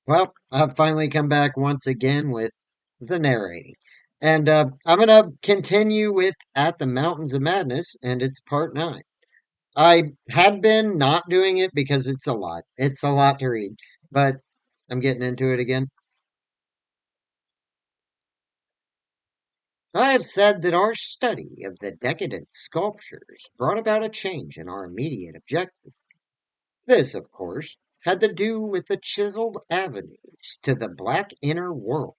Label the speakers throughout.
Speaker 1: Well, I've finally come back once again with the narrating. And I'm going to continue with At the Mountains of Madness, and it's part 9. I had been not doing it because it's a lot. It's a lot to read, but I'm getting into it again. I have said that our study of the decadent sculptures brought about a change in our immediate objective. This, of course, had to do with the chiseled avenues to the black inner world,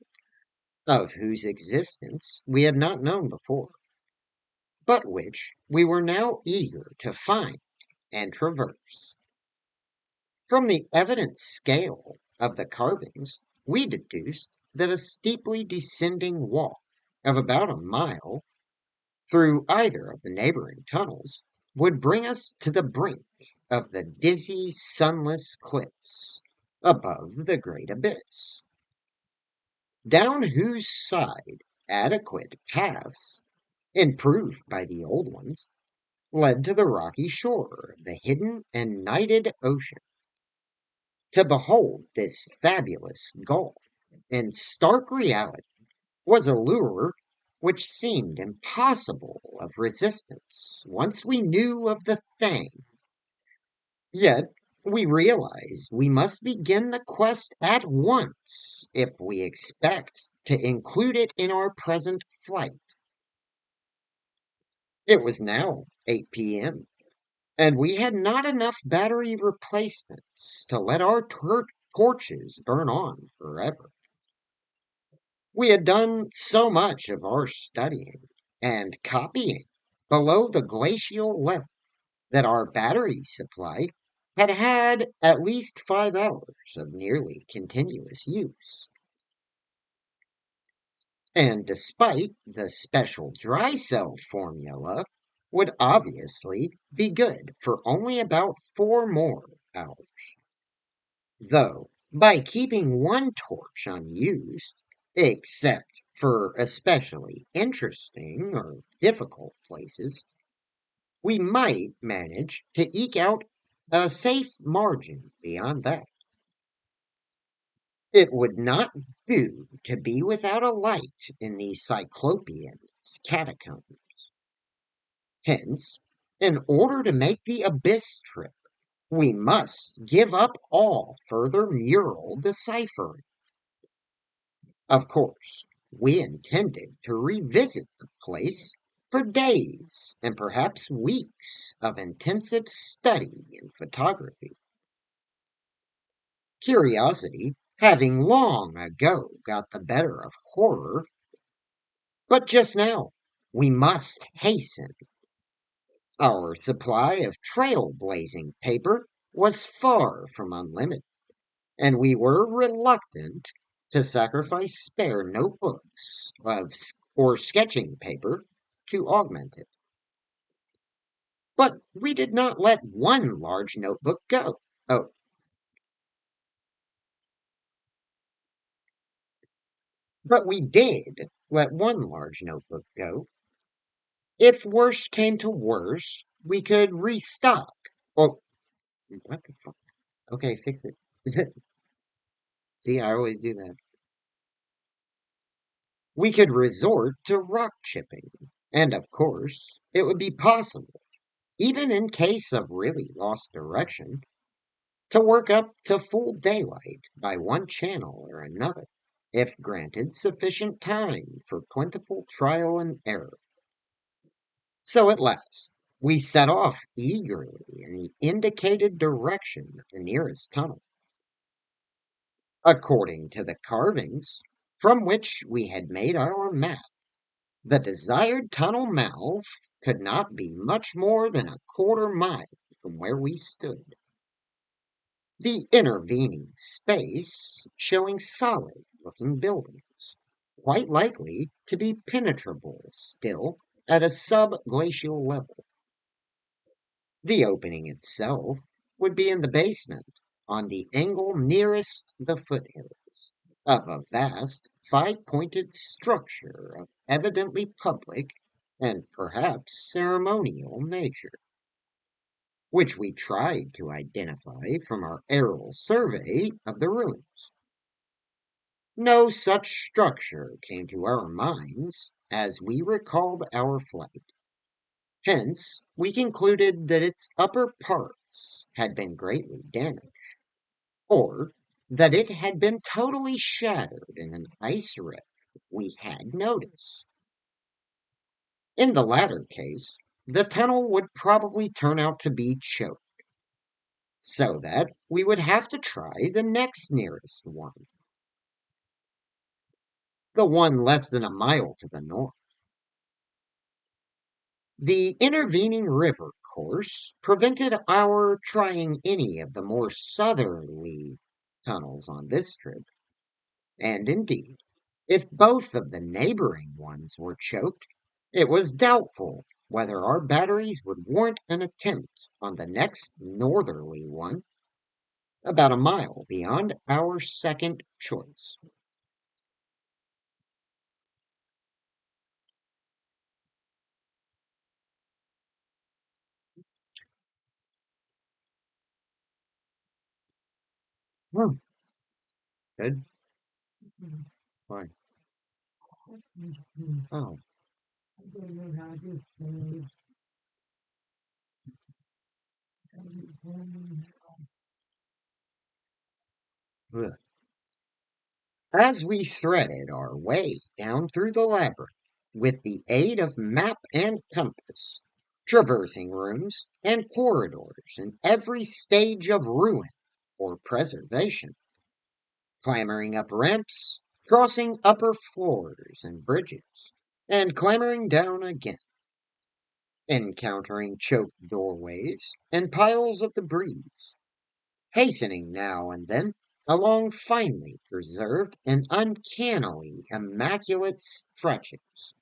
Speaker 1: of whose existence we had not known before, but which we were now eager to find and traverse. From the evident scale of the carvings, we deduced that a steeply descending walk of about a mile through either of the neighboring tunnels would bring us to the brink of the dizzy, sunless cliffs above the great abyss, down whose side adequate paths, improved by the old ones, led to the rocky shore of the hidden and nighted ocean. To behold this fabulous gulf in stark reality was a lure which seemed impossible of resistance once we knew of the thing. Yet we realized we must begin the quest at once if we expect to include it in our present flight. It was now 8 p.m., and we had not enough battery replacements to let our torches burn on forever. We had done so much of our studying and copying below the glacial level that our battery supply had had at least 5 hours of nearly continuous use. And despite the special dry cell formula, would obviously be good for only about 4 more hours. Though, by keeping one torch unused, except for especially interesting or difficult places, we might manage to eke out a safe margin beyond that. It would not do to be without a light in the Cyclopean's catacombs. Hence, in order to make the abyss trip, we must give up all further mural deciphering. Of course, we intended to revisit the place for days and perhaps weeks of intensive study in photography. Curiosity having long ago got the better of horror, but just now we must hasten. Our supply of trail-blazing paper was far from unlimited, and we were reluctant to sacrifice spare notebooks or sketching paper to augment it. But we did not let one large notebook go. Oh, but we did let one large notebook go. If worse came to worse, we could restock. Oh, what the fuck? Okay, fix it. See, I always do that. We could resort to rock chipping. And of course, it would be possible, even in case of really lost direction, to work up to full daylight by one channel or another, if granted sufficient time for plentiful trial and error. So at last, we set off eagerly in the indicated direction of the nearest tunnel. According to the carvings from which we had made our map, the desired tunnel mouth could not be much more than a quarter-mile from where we stood, the intervening space showing solid-looking buildings, quite likely to be penetrable still at a subglacial level. The opening itself would be in the basement, on the angle nearest the foothills, of a vast five-pointed structure of evidently public and perhaps ceremonial nature, which we tried to identify from our aerial survey of the ruins. No such structure came to our minds as we recalled our flight. Hence, we concluded that its upper parts had been greatly damaged, or that it had been totally shattered in an ice rift we had noticed. In the latter case, the tunnel would probably turn out to be choked, so that we would have to try the next nearest one, the one less than a mile to the north. The intervening river course prevented our trying any of the more southerly tunnels on this trip, and indeed, if both of the neighboring ones were choked, it was doubtful whether our batteries would warrant an attempt on the next northerly one, about a mile beyond our second choice. Hmm, good. Fine. Oh, ugh. As we threaded our way down through the labyrinth with the aid of map and compass, traversing rooms and corridors in every stage of ruin or preservation, clambering up ramps, crossing upper floors and bridges, and clambering down again, encountering choked doorways and piles of debris, hastening now and then along finely preserved and uncannily immaculate stretches,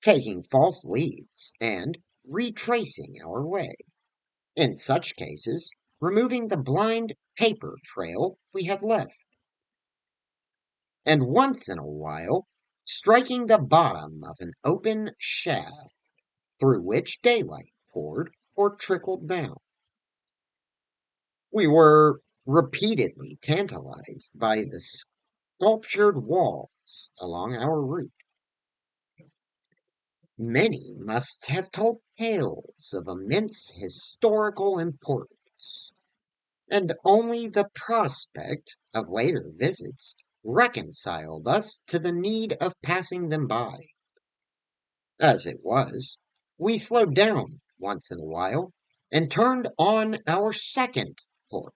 Speaker 1: taking false leads and retracing our way. In such cases, removing the blind paper trail we had left, and once in a while, striking the bottom of an open shaft through which daylight poured or trickled down. We were repeatedly tantalized by the sculptured walls along our route. Many must have told tales of immense historical importance, and only the prospect of later visits reconciled us to the need of passing them by. As it was, we slowed down once in a while and turned on our second port.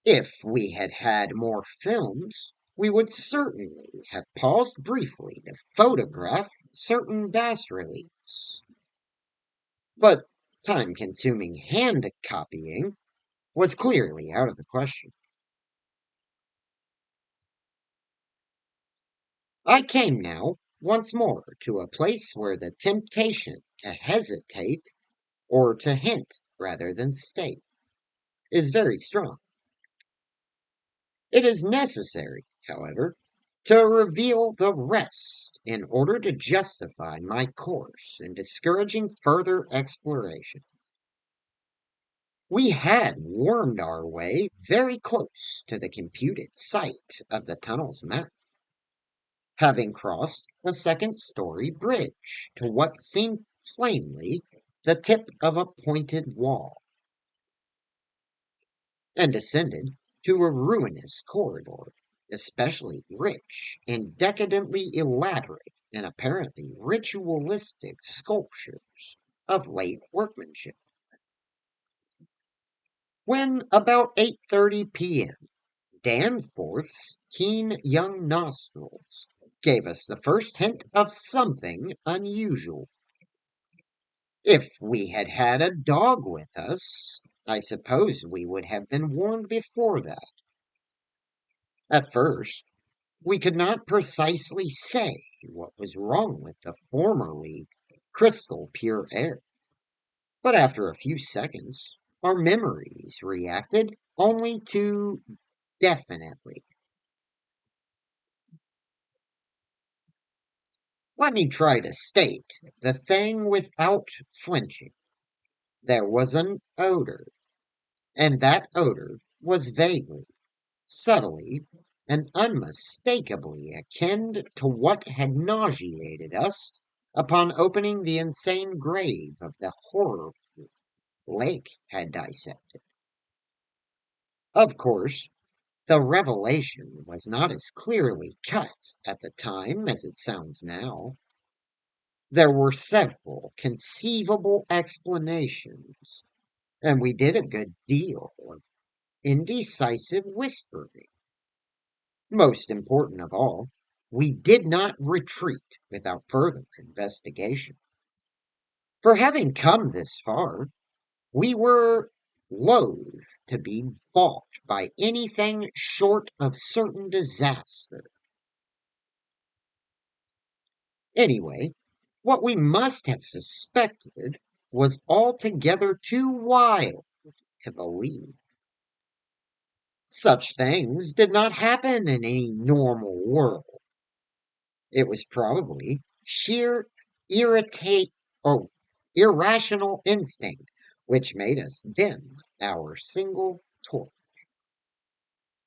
Speaker 1: If we had had more films, we would certainly have paused briefly to photograph certain bas reliefs. But time consuming hand copying was clearly out of the question. I came now once more to a place where the temptation to hesitate, or to hint rather than state, is very strong. It is necessary, however, to reveal the rest in order to justify my course in discouraging further exploration. We had wormed our way very close to the computed site of the tunnel's mouth, having crossed a second-story bridge to what seemed plainly the tip of a pointed wall, and descended to a ruinous corridor, especially rich in decadently elaborate and apparently ritualistic sculptures of late workmanship. When about 8:30 p.m., Danforth's keen young nostrils gave us the first hint of something unusual. If we had had a dog with us, I suppose we would have been warned before that. At first, we could not precisely say what was wrong with the formerly crystal pure air, but after a few seconds, our memories reacted only too definitely. Let me try to state the thing without flinching. There was an odor, and that odor was vaguely, subtly and unmistakably akin to what had nauseated us upon opening the insane grave of the horror Lake had dissected. Of course, the revelation was not as clearly cut at the time as it sounds now. There were several conceivable explanations, and we did a good deal of indecisive whispering. Most important of all, we did not retreat without further investigation. For having come this far, we were loath to be balked by anything short of certain disaster. Anyway, what we must have suspected was altogether too wild to believe. Such things did not happen in any normal world. It was probably sheer irritate or irrational instinct which made us dim our single torch,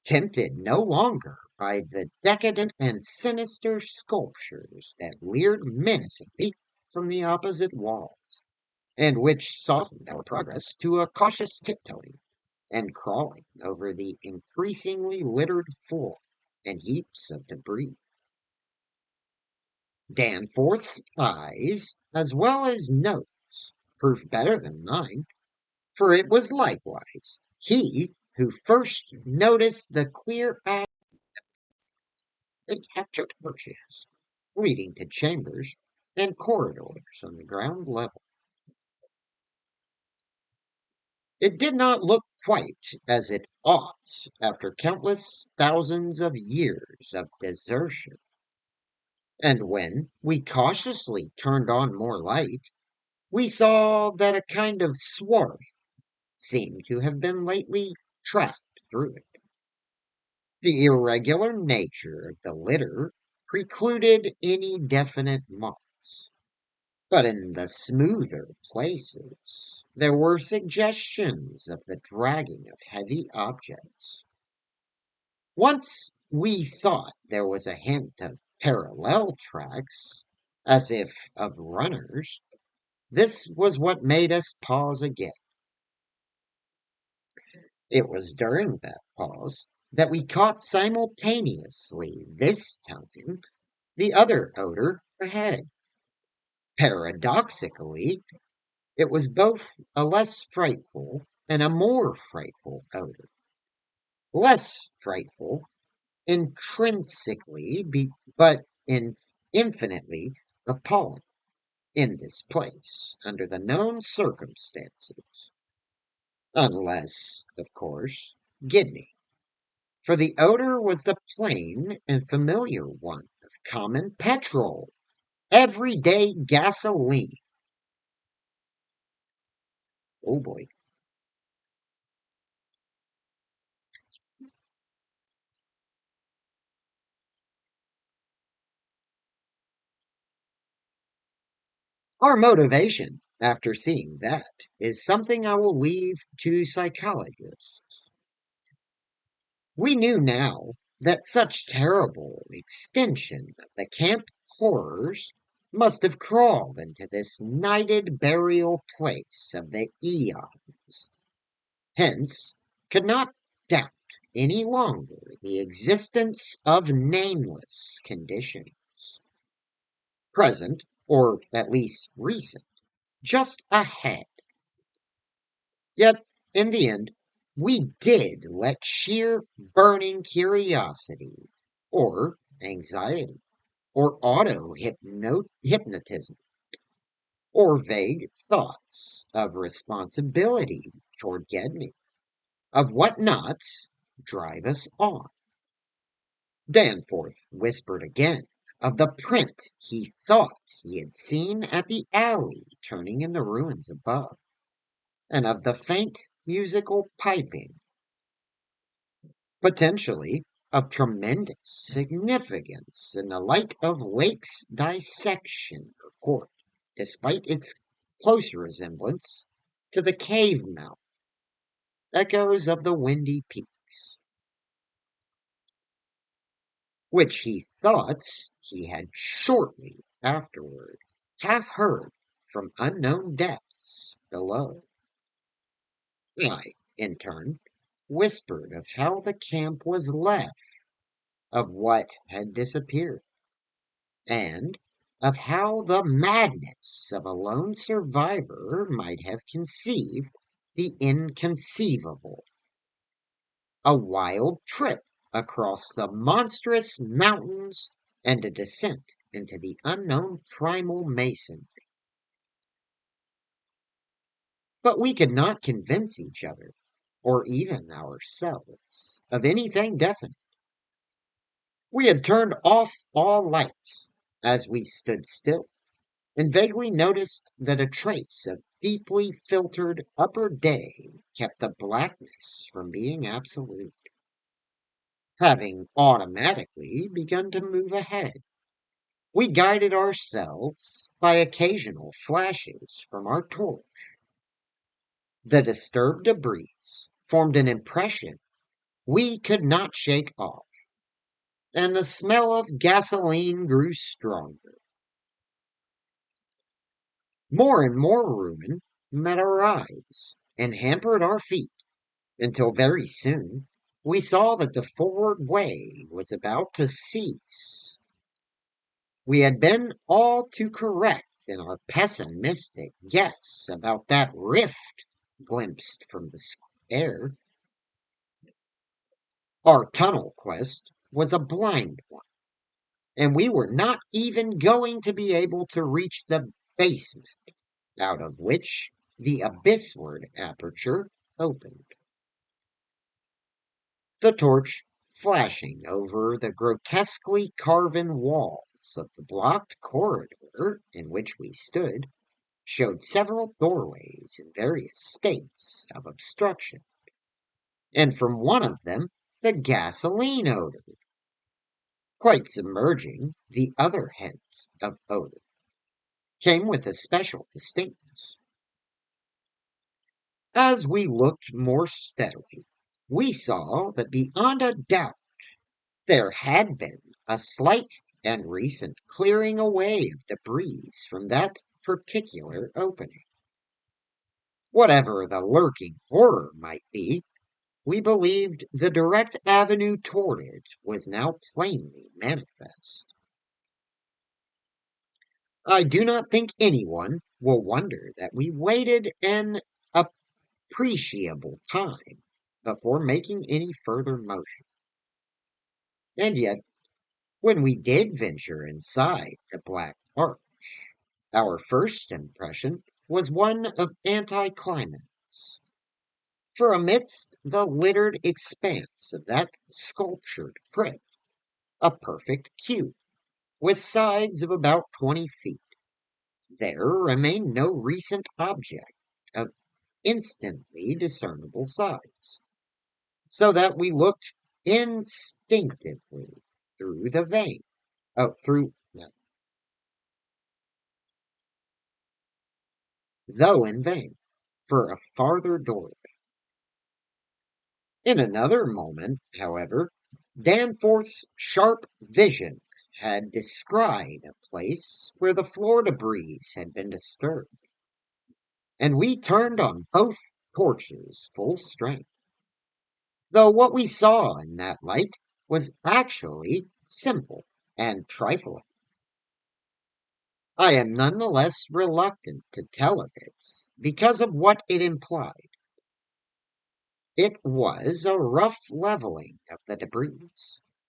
Speaker 1: tempted no longer by the decadent and sinister sculptures that leered menacingly from the opposite wall, and which softened our progress to a cautious tiptoeing and crawling over the increasingly littered floor and heaps of debris. Danforth's eyes, as well as nose, proved better than mine, for it was likewise he who first noticed the queer captured arches leading to chambers and corridors on the ground level. It did not look quite as it ought after countless thousands of years of desertion, and when we cautiously turned on more light, we saw that a kind of swarth seemed to have been lately tracked through it. The irregular nature of the litter precluded any definite marks, but in the smoother places there were suggestions of the dragging of heavy objects. Once we thought there was a hint of parallel tracks, as if of runners. This was what made us pause again. It was during that pause that we caught simultaneously, this time, the other odor ahead. Paradoxically, it was both a less frightful and a more frightful odor. Less frightful intrinsically, but infinitely appalling in this place under the known circumstances. Unless, of course, Gidney, for the odor was the plain and familiar one of common petrol, everyday gasoline. Oh boy. Our motivation, after seeing that, is something I will leave to psychologists. We knew now that such terrible extension of the camp horrors must have crawled into this nighted burial place of the eons, hence could not doubt any longer the existence of nameless conditions, present, or at least recent, just ahead. Yet, in the end, we did let sheer burning curiosity, or anxiety, or hypnotism, or vague thoughts of responsibility toward Gedney, of what not, drive us on. Danforth whispered again of the print he thought he had seen at the alley turning in the ruins above, and of the faint musical piping, potentially of tremendous significance in the light of Lake's dissection report, despite its close resemblance to the cave mouth echoes of the windy peaks. which he thought he had shortly afterward half heard from unknown depths below. I, in turn, whispered of how the camp was left, of what had disappeared, and of how the madness of a lone survivor might have conceived the inconceivable. A wild trip across the monstrous mountains and a descent into the unknown primal mason. But we could not convince each other, or even ourselves, of anything definite. We had turned off all light as we stood still, and vaguely noticed that a trace of deeply filtered upper day kept the blackness from being absolute. Having automatically begun to move ahead, we guided ourselves by occasional flashes from our torch. The disturbed debris formed an impression we could not shake off, and the smell of gasoline grew stronger. More and more ruin met our eyes and hampered our feet until very soon we saw that the forward way was about to cease. We had been all too correct in our pessimistic guess about that rift glimpsed from the air. Our tunnel quest was a blind one, and we were not even going to be able to reach the basement, out of which the abyssward aperture opened. The torch, flashing over the grotesquely carven walls of the blocked corridor in which we stood, showed several doorways in various states of obstruction, and from one of them the gasoline odor, quite submerging the other hint of odor, came with a special distinctness. As we looked more steadily, we saw that beyond a doubt there had been a slight and recent clearing away of debris from that particular opening. Whatever the lurking horror might be, we believed the direct avenue toward it was now plainly manifest. I do not think anyone will wonder that we waited an appreciable time before making any further motion. And yet, when we did venture inside the black arch, our first impression was one of anticlimax. For amidst the littered expanse of that sculptured crypt, a perfect cube, with sides of about 20 feet, there remained no recent object of instantly discernible size, so that we looked instinctively through the vein, through, no, though in vain, for a farther doorway. In another moment, however, Danforth's sharp vision had descried a place where the floor debris had been disturbed, and we turned on both torches full strength, though what we saw in that light was actually simple and trifling. I am none the less reluctant to tell of it because of what it implied. It was a rough leveling of the debris,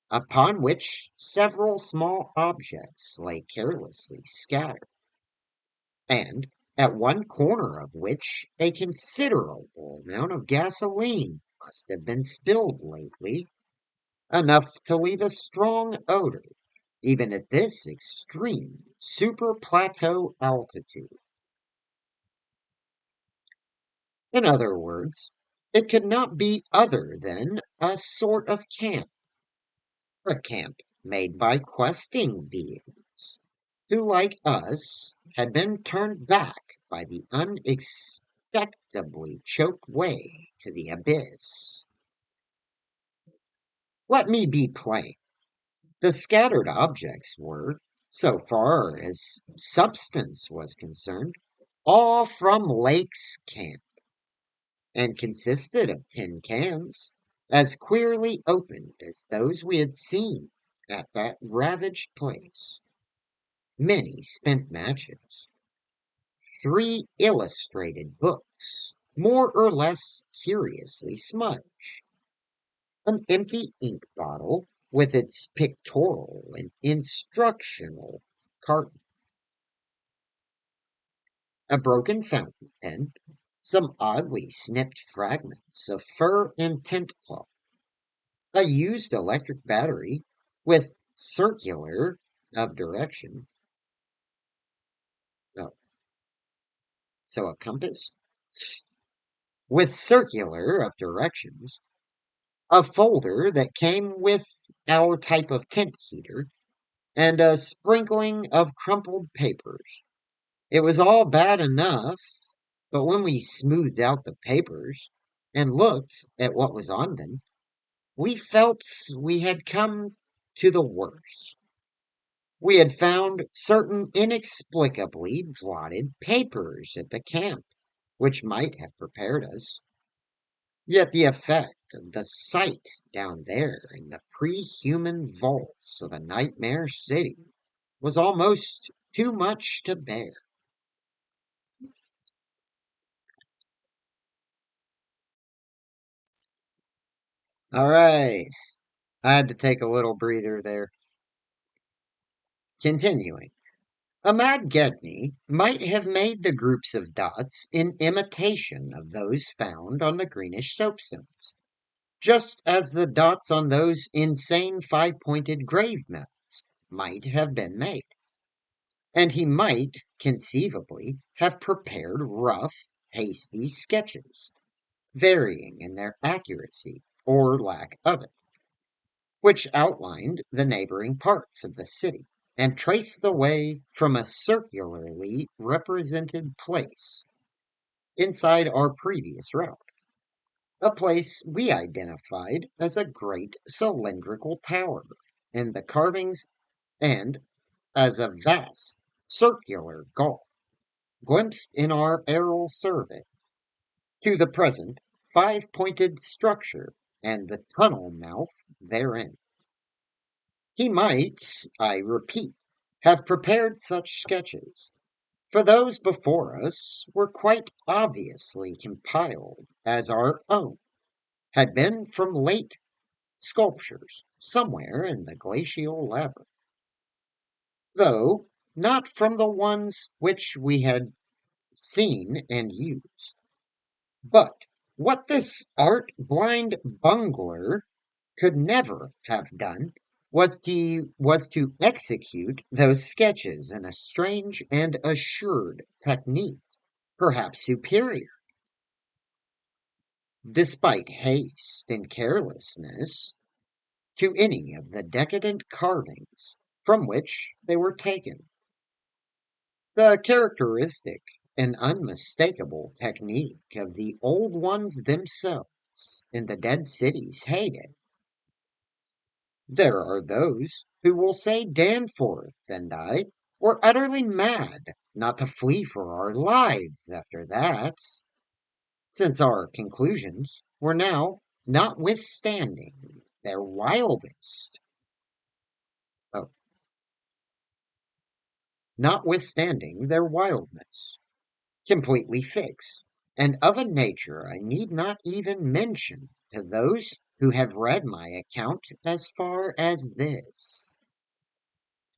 Speaker 1: upon which several small objects lay carelessly scattered, and at one corner of which a considerable amount of gasoline must have been spilled lately, enough to leave a strong odor, even at this extreme super-plateau altitude. In other words, it could not be other than a sort of camp, a camp made by questing beings, who, like us, had been turned back by the unexpectedly choked way to the abyss. Let me be plain. The scattered objects were, so far as substance was concerned, all from Lake's camp and consisted of tin cans, as queerly opened as those we had seen at that ravaged place, many spent matches, three illustrated books, more or less curiously smudged, an empty ink bottle with its pictorial and instructional carton, a broken fountain pen, some oddly snipped fragments of fur and tent cloth, a used electric battery with circular of direction. Oh, so a compass with circular of directions, a folder that came with our type of tent heater, and a sprinkling of crumpled papers. It was all bad enough, but when we smoothed out the papers and looked at what was on them, we felt we had come to the worst. We had found certain inexplicably blotted papers at the camp, which might have prepared us. Yet the effect of the sight down there in the pre-human vaults of a nightmare city was almost too much to bear. All right, I had to take a little breather there. Continuing. Ahmad Gedney might have made the groups of dots in imitation of those found on the greenish soapstones, just as the dots on those insane five-pointed grave mounds might have been made. And he might, conceivably, have prepared rough, hasty sketches, varying in their accuracy or lack of it, which outlined the neighboring parts of the city and traced the way from a circularly represented place inside our previous route, a place we identified as a great cylindrical tower in the carvings and as a vast circular gulf glimpsed in our aerial survey to the present five-pointed structure and the tunnel mouth therein. He might, I repeat, have prepared such sketches, for those before us were quite obviously compiled as our own had been from late sculptures somewhere in the glacial labyrinth, though not from the ones which we had seen and used. But what this art-blind bungler could never have done was to execute those sketches in a strange and assured technique, perhaps superior, despite haste and carelessness, to any of the decadent carvings from which they were taken. The characteristic and unmistakable technique of the old ones themselves in the dead city's heyday. There are those who will say Danforth and I were utterly mad not to flee for our lives after that, since our conclusions were now, oh, notwithstanding their wildness, completely fixed, and of a nature I need not even mention to those who have read my account as far as this.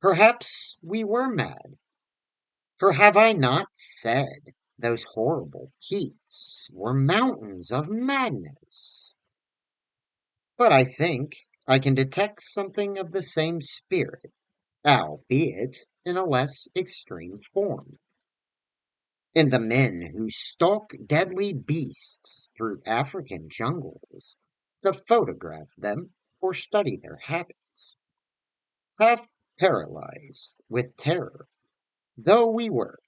Speaker 1: Perhaps we were mad, for have I not said those horrible peaks were mountains of madness? But I think I can detect something of the same spirit, albeit in a less extreme form, in the men who stalk deadly beasts through African jungles to photograph them or study their habits, half paralyzed with terror though we were.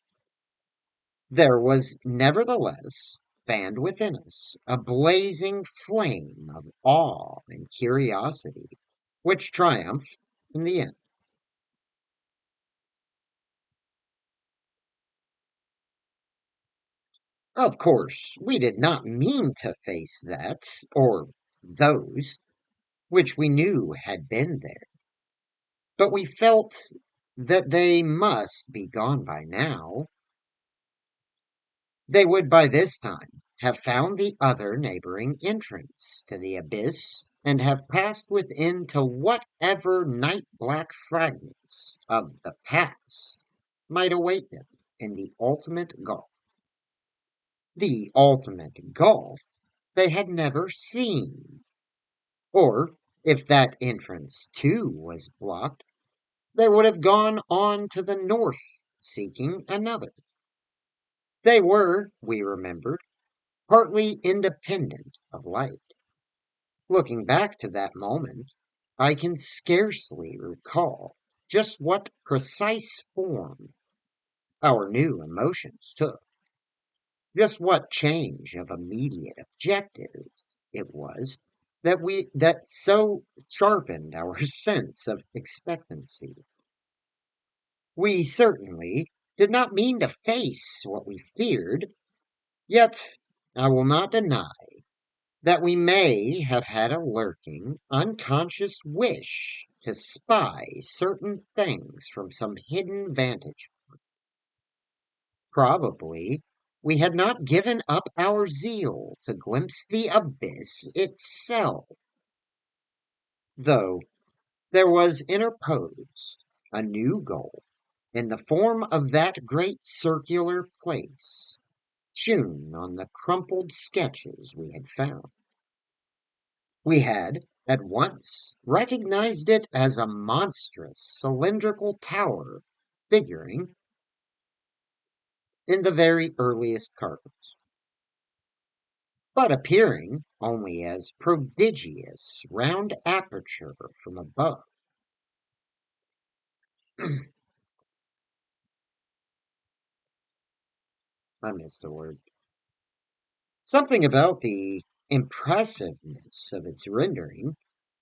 Speaker 1: There was nevertheless fanned within us a blazing flame of awe and curiosity, which triumphed in the end. Of course, we did not mean to face that, or those, which we knew had been there, but we felt that they must be gone by now. They would by this time have found the other neighboring entrance to the abyss and have passed within to whatever night black fragments of the past might await them in the ultimate gulf. The ultimate gulf they had never seen. Or, if that entrance too was blocked, they would have gone on to the north seeking another. They were, we remembered, partly independent of light. Looking back to that moment, I can scarcely recall just what precise form our new emotions took, just what change of immediate objectives it was that so sharpened our sense of expectancy. We certainly did not mean to face what we feared, yet I will not deny that we may have had a lurking, unconscious wish to spy certain things from some hidden vantage. Probably we had not given up our zeal to glimpse the abyss itself, though there was interposed a new goal in the form of that great circular place, hewn on the crumpled sketches we had found. We had at once recognized it as a monstrous cylindrical tower figuring in the very earliest carvings, but appearing only as prodigious round aperture from above. I missed the word. Something about the impressiveness of its rendering,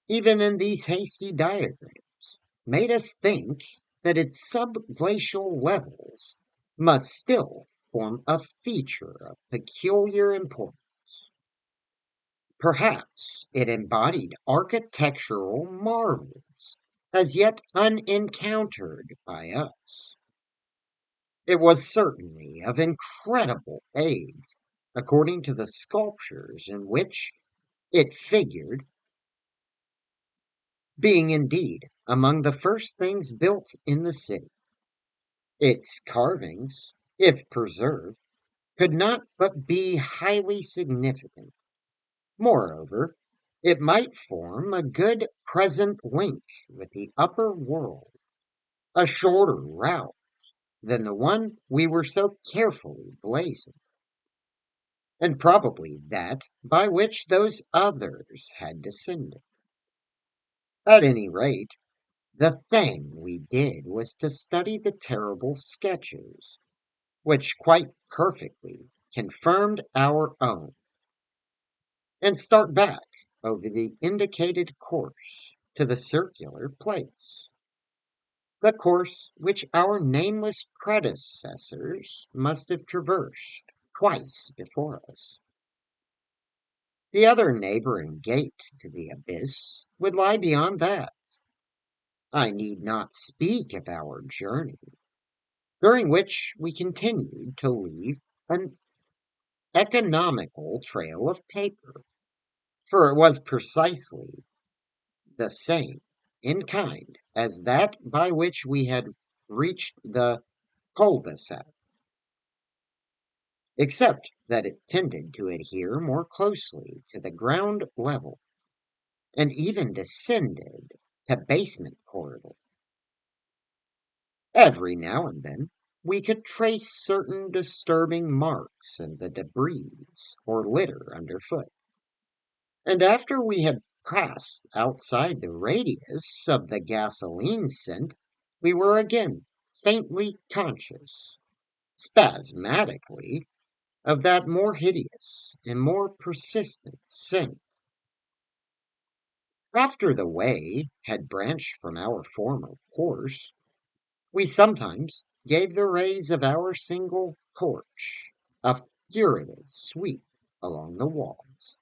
Speaker 1: even in these hasty diagrams, made us think that its subglacial levels must still form a feature of peculiar importance. Perhaps it embodied architectural marvels as yet unencountered by us. It was certainly of incredible age, according to the sculptures in which it figured, being indeed among the first things built in the city. Its carvings, if preserved, could not but be highly significant. Moreover, it might form a good present link with the upper world, a shorter route than the one we were so carefully blazing, and probably that by which those others had descended. At any rate, the thing we did was to study the terrible sketches, which quite perfectly confirmed our own, and start back over the indicated course to the circular place, the course which our nameless predecessors must have traversed twice before us. The other neighboring gate to the abyss would lie beyond that. I need not speak of our journey, during which we continued to leave an economical trail of paper, for it was precisely the same in kind as that by which we had reached the cul-de-sac, except that it tended to adhere more closely to the ground level, and even descended to basement corridor. Every now and then we could trace certain disturbing marks in the debris or litter underfoot, and after we had passed outside the radius of the gasoline scent, we were again faintly conscious, spasmodically, of that more hideous and more persistent scent. After the way had branched from our former course, we sometimes gave the rays of our single torch a furtive sweep along the walls,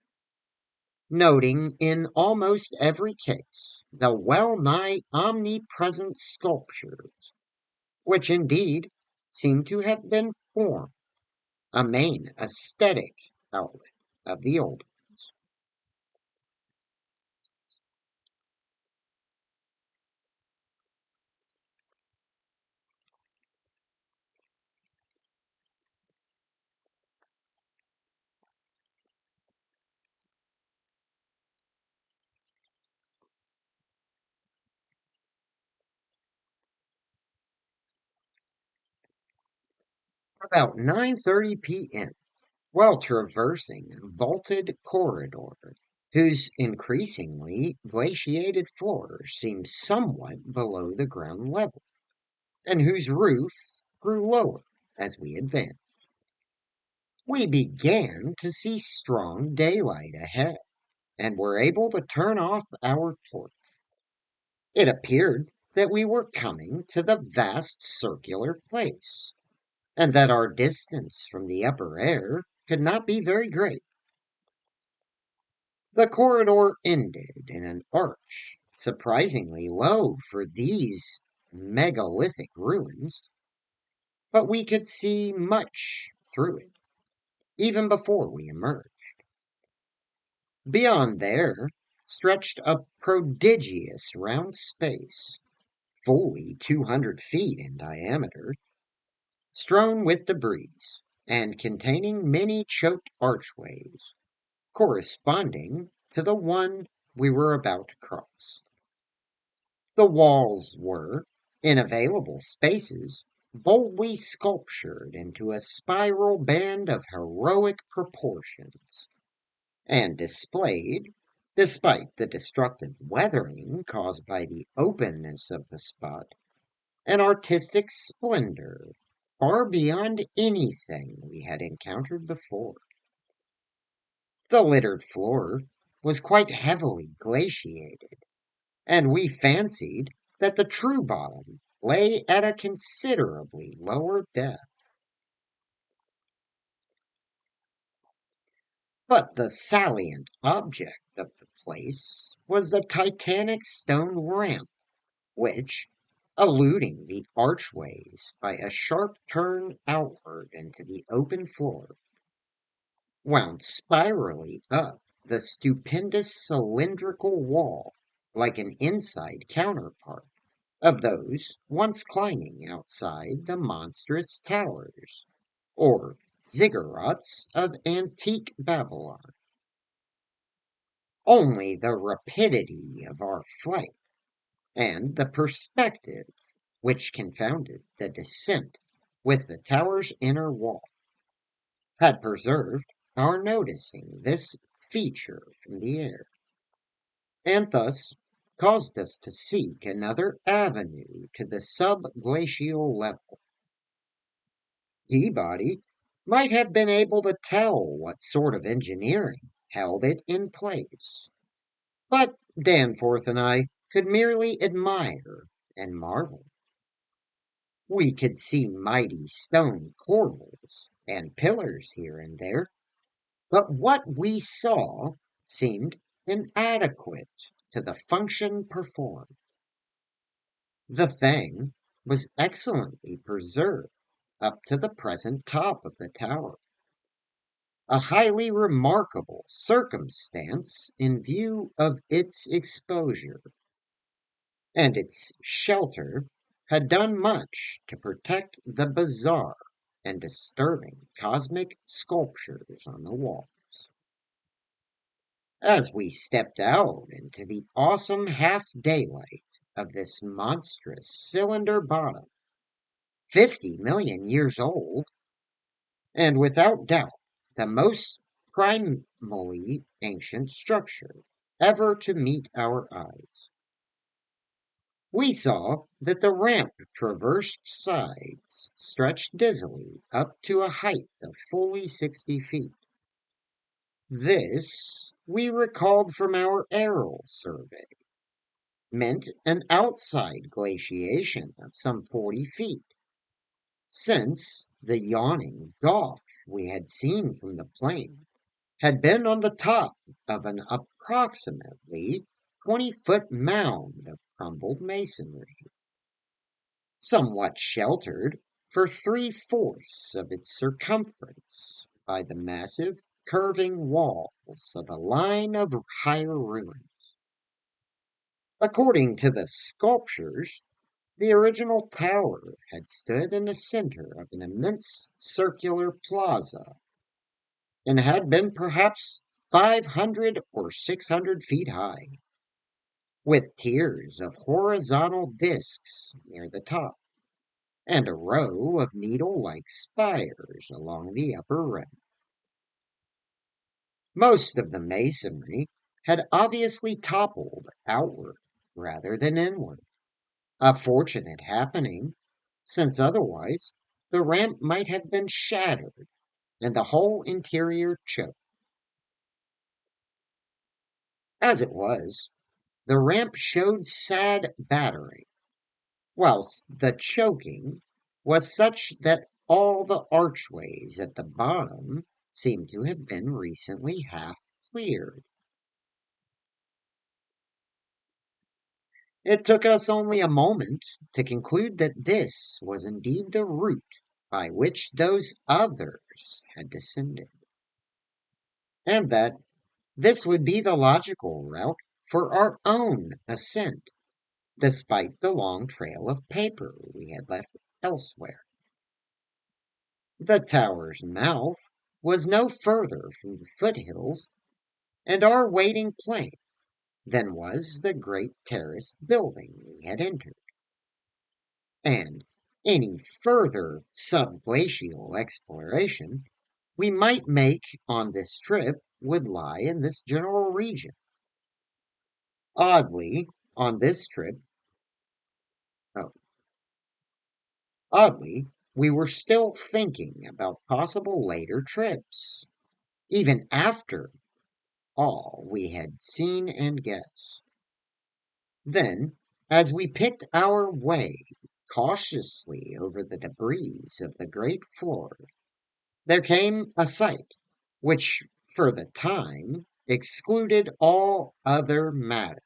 Speaker 1: noting in almost every case the well nigh omnipresent sculptures, which indeed seem to have been formed a main aesthetic outlet of the old ones. About 9:30 p.m., while traversing a vaulted corridor whose increasingly glaciated floor seemed somewhat below the ground level, and whose roof grew lower as we advanced, we began to see strong daylight ahead and were able to turn off our torch. It appeared that we were coming to the vast circular place, and that our distance from the upper air could not be very great. The corridor ended in an arch, surprisingly low for these megalithic ruins, but we could see much through it, even before we emerged. Beyond there stretched a prodigious round space, fully 200 feet in diameter, strewn with debris, and containing many choked archways, corresponding to the one we were about to cross. The walls were, in available spaces, boldly sculptured into a spiral band of heroic proportions, and displayed, despite the destructive weathering caused by the openness of the spot, an artistic splendor far beyond anything we had encountered before. The littered floor was quite heavily glaciated, and we fancied that the true bottom lay at a considerably lower depth. But the salient object of the place was the titanic stone ramp, which, eluding the archways by a sharp turn outward into the open floor, wound spirally up the stupendous cylindrical wall like an inside counterpart of those once climbing outside the monstrous towers, or ziggurats of antique Babylon. Only the rapidity of our flight and the perspective which confounded the descent with the tower's inner wall had preserved our noticing this feature from the air, and thus caused us to seek another avenue to the subglacial level. Peabody might have been able to tell what sort of engineering held it in place, but Danforth and I could merely admire and marvel. We could see mighty stone corbels and pillars here and there, but what we saw seemed inadequate to the function performed. The thing was excellently preserved up to the present top of the tower, a highly remarkable circumstance in view of its exposure, and its shelter had done much to protect the bizarre and disturbing cosmic sculptures on the wall. As we stepped out into the awesome half daylight of this monstrous cylinder bottom, 50 million years old, and without doubt the most primally ancient structure ever to meet our eyes, we saw that the ramp traversed sides stretched dizzily up to a height of fully 60 feet. This we recalled from our aerial survey meant an outside glaciation of some 40 feet, since the yawning gulf we had seen from the plain had been on the top of an approximately 20-foot mound of crumbled masonry, somewhat sheltered for 3/4 of its circumference by the massive curving walls of a line of higher ruins. According to the sculptures, the original tower had stood in the center of an immense circular plaza and had been perhaps 500 or 600 feet high, with tiers of horizontal discs near the top and a row of needle-like spires along the upper rim. Most of the masonry had obviously toppled outward rather than inward, a fortunate happening, since otherwise the ramp might have been shattered and the whole interior choked. As it was, the ramp showed sad battering, whilst the choking was such that all the archways at the bottom seemed to have been recently half cleared. It took us only a moment to conclude that this was indeed the route by which those others had descended, and that this would be the logical route for our own ascent, despite the long trail of paper we had left elsewhere. The tower's mouth was no further from the foothills and our waiting plain than was the great terraced building we had entered, and any further subglacial exploration we might make on this trip would lie in this general region. Oddly, on this trip, oh, oddly, we were still thinking about possible later trips, even after all we had seen and guessed. Then, as we picked our way cautiously over the debris of the great floor, there came a sight which, for the time, excluded all other matter.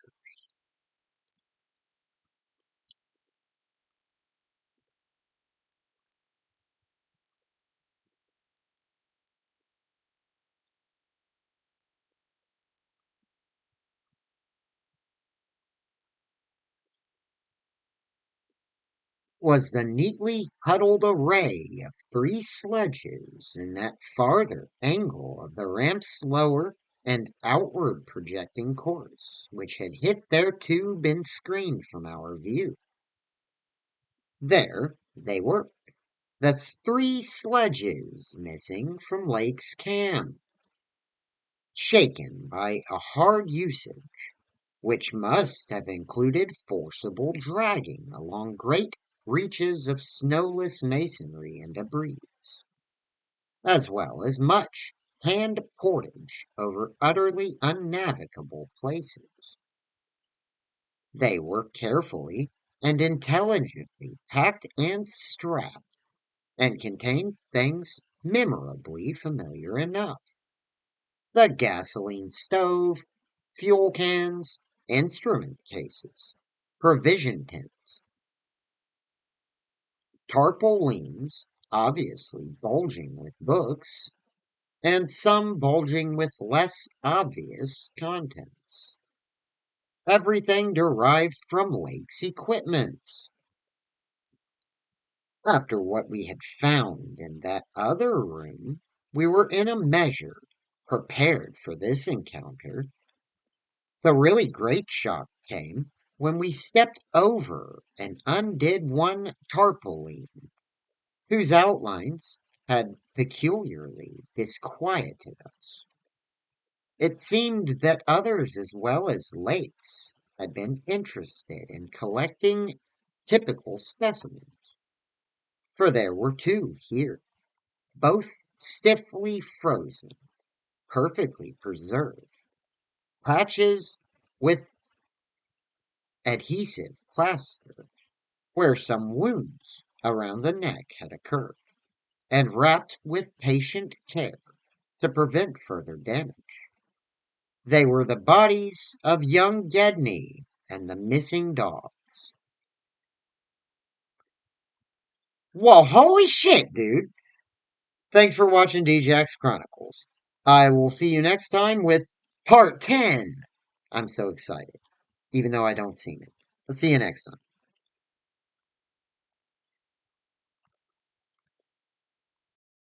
Speaker 1: Was the neatly huddled array of 3 sledges in that farther angle of the ramp's lower and outward projecting course, which had hitherto been screened from our view. There they were, the 3 sledges missing from Lake's camp, shaken by a hard usage, which must have included forcible dragging along great reaches of snowless masonry and debris, as well as much hand portage over utterly unnavigable places. They were carefully and intelligently packed and strapped, and contained things memorably familiar enough: the gasoline stove, fuel cans, instrument cases, provision tins, tarpaulins, obviously bulging with books, and some bulging with less obvious contents. Everything derived from Lake's equipment. After what we had found in that other room, we were in a measure prepared for this encounter. The really great shock came when we stepped over and undid one tarpaulin, whose outlines had peculiarly disquieted us. It seemed that others as well as Lakes had been interested in collecting typical specimens, for there were 2 here, both stiffly frozen, perfectly preserved. patches with adhesive plaster where some wounds around the neck had occurred, and wrapped with patient care to prevent further damage. They were the bodies of young Gedney and the missing dog. Well, holy shit, dude. Thanks for watching DJ's Chronicles. I will see you next time with part 10. I'm so excited, even though I don't see it. Let's see you next time.